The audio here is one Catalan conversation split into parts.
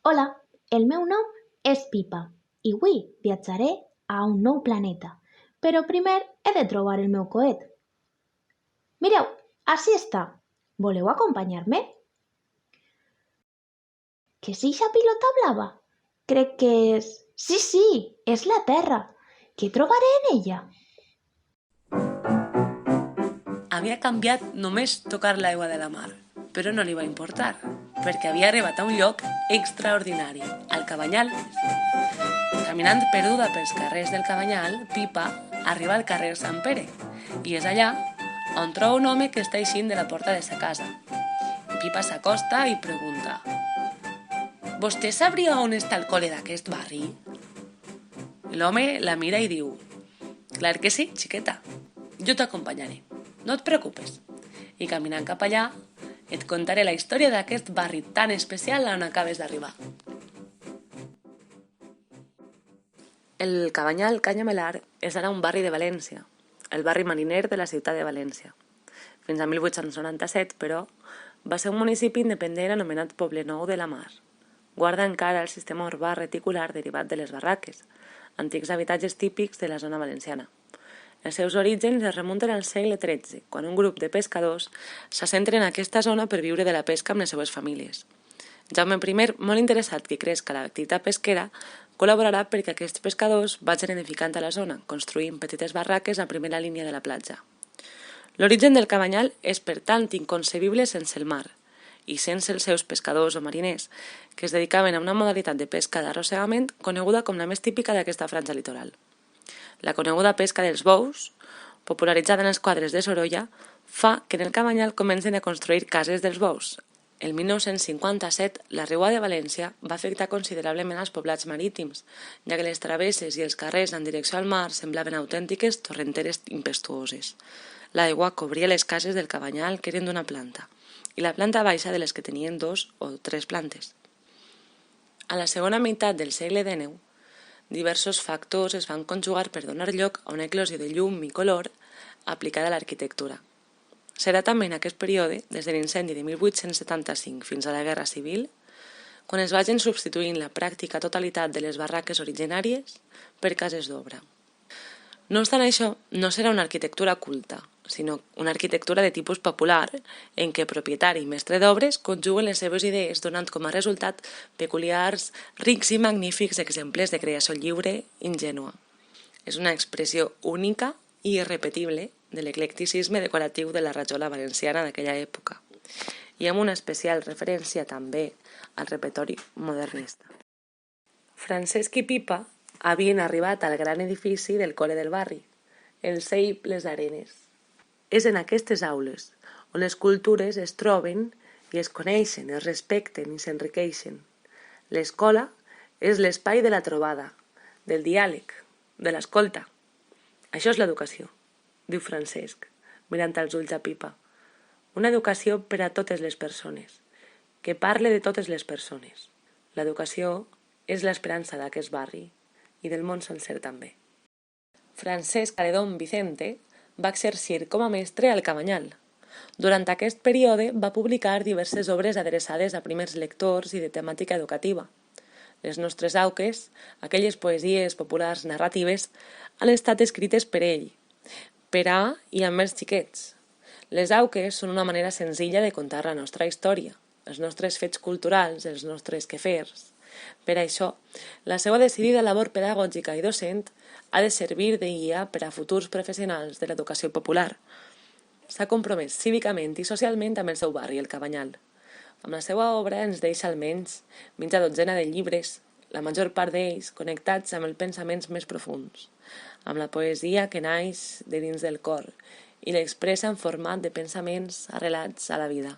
Hola, el meu nom és Pipa i avui viatjaré a un nou planeta, però primer he de trobar el meu coet. Mireu, ací està. Voleu acompanyar-me? Què és eixa pilota blava? Crec que és... Sí, és la Terra. Què trobaré en ella? Havia canviat només tocar l'aigua de la mar, però no li va importar, perquè havia arribat a un lloc extraordinari, al Cabanyal. Caminant perduda pels carrers del Cabanyal, Pipa arriba al carrer Sant Pere, i és allà on troba un home que està eixint de la porta de sa casa. Pipa s'acosta i pregunta: «Vostè sabria on està el col·le d'aquest barri?» L'home la mira i diu: «Clar que sí, xiqueta, jo t'acompanyaré, no et preocupes». I caminant cap allà, et contaré la història d'aquest barri tan especial on acabes d'arribar. El Cabanyal Canyamelar és ara un barri de València, el barri mariner de la ciutat de València. Fins a 1897, però, va ser un municipi independent anomenat Poblenou de la Mar. Guarda encara el sistema urbà reticular derivat de les barraques, antics habitatges típics de la zona valenciana. Els seus orígens es remunten al segle XIII, quan un grup de pescadors s'assenten en aquesta zona per viure de la pesca amb les seues famílies. Jaume I, molt interessat que crezca l'activitat pesquera, col·laborarà perquè aquests pescadors vagin edificant a la zona, construint petites barraques a primera línia de la platja. L'origen del Cabanyal és, per tant, inconcebible sense el mar, i sense els seus pescadors o mariners, que es dedicaven a una modalitat de pesca d'arrossegament coneguda com la més típica d'aquesta franja litoral. La coneguda pesca dels bous, popularitzada en els quadres de Sorolla, fa que en el Cabanyal comencen a construir cases dels bous. El 1957, la riua de València va afectar considerablement els poblats marítims, ja que les travesses i els carrers en direcció al mar semblaven autèntiques torrenteres impetuoses. L'aigua cobria les cases del Cabanyal, que eren d'una planta, i la planta baixa de les que tenien 2 o 3 plantes. A la segona meitat del segle XIX, diversos factors es van conjugar per donar lloc a una eclosió de llum i color aplicada a l'arquitectura. Serà també en aquest període, des de l'incendi de 1875 fins a la Guerra Civil, quan es vagin substituint la pràctica totalitat de les barraques originàries per cases d'obra. No obstant això, no serà una arquitectura culta, sinó una arquitectura de tipus popular, en què propietari i mestre d'obres conjuguen les seves idees donant com a resultat peculiars, rics i magnífics exemples de creació lliure ingènua. És una expressió única i irrepetible de l'eclecticisme decoratiu de la rajola valenciana d'aquella època, i amb una especial referència també al repertori modernista. Francesc i Pipa havien arribat al gran edifici del col·le del barri, el CEIP Les Arenes. És en aquestes aules on les cultures es troben i es coneixen, es respecten i s'enriqueixen. L'escola és l'espai de la trobada, del diàleg, de l'escolta. Això és l'educació, diu Francesc, mirant als ulls a Pipa. Una educació per a totes les persones, que parle de totes les persones. L'educació és l'esperança d'aquest barri i del món sencer també. Francesc Caledón Vicente va exercir com a mestre al Cabanyal. Durant aquest període va publicar diverses obres adreçades a primers lectors i de temàtica educativa. Les nostres auques, aquelles poesies populars narratives, han estat escrites per ell, per a i amb els xiquets. Les auques són una manera senzilla de contar la nostra història, els nostres fets culturals, els nostres quefers. Per això, la seva decidida labor pedagògica i docent ha de servir de guia per a futurs professionals de l'educació popular. S'ha compromès cívicament i socialment amb el seu barri, el Cabanyal. Amb la seva obra ens deixa almenys mitja dotzena de llibres, la major part d'ells connectats amb els pensaments més profuns, amb la poesia que naix de dins del cor i l'expressa en format de pensaments arrelats a la vida.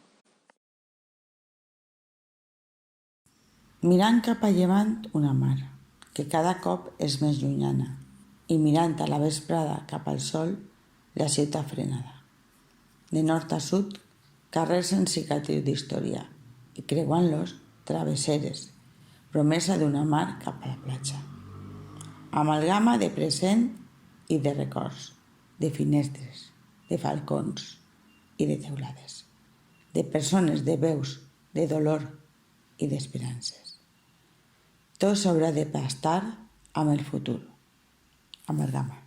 Mirant cap a llevant una mar, que cada cop és més llunyana, i mirant a la vesprada cap al sol, la ciutat frenada. De nord a sud, carrers sense cicatriu d'història, i creuant-los, travesseres, promesa d'una mar cap a la platja. Amalgama de present i de records, de finestres, de falcons i de teulades, de persones, de veus, de dolor i d'esperances. Tot s'haurà de pastar amb el futur. Amalgama.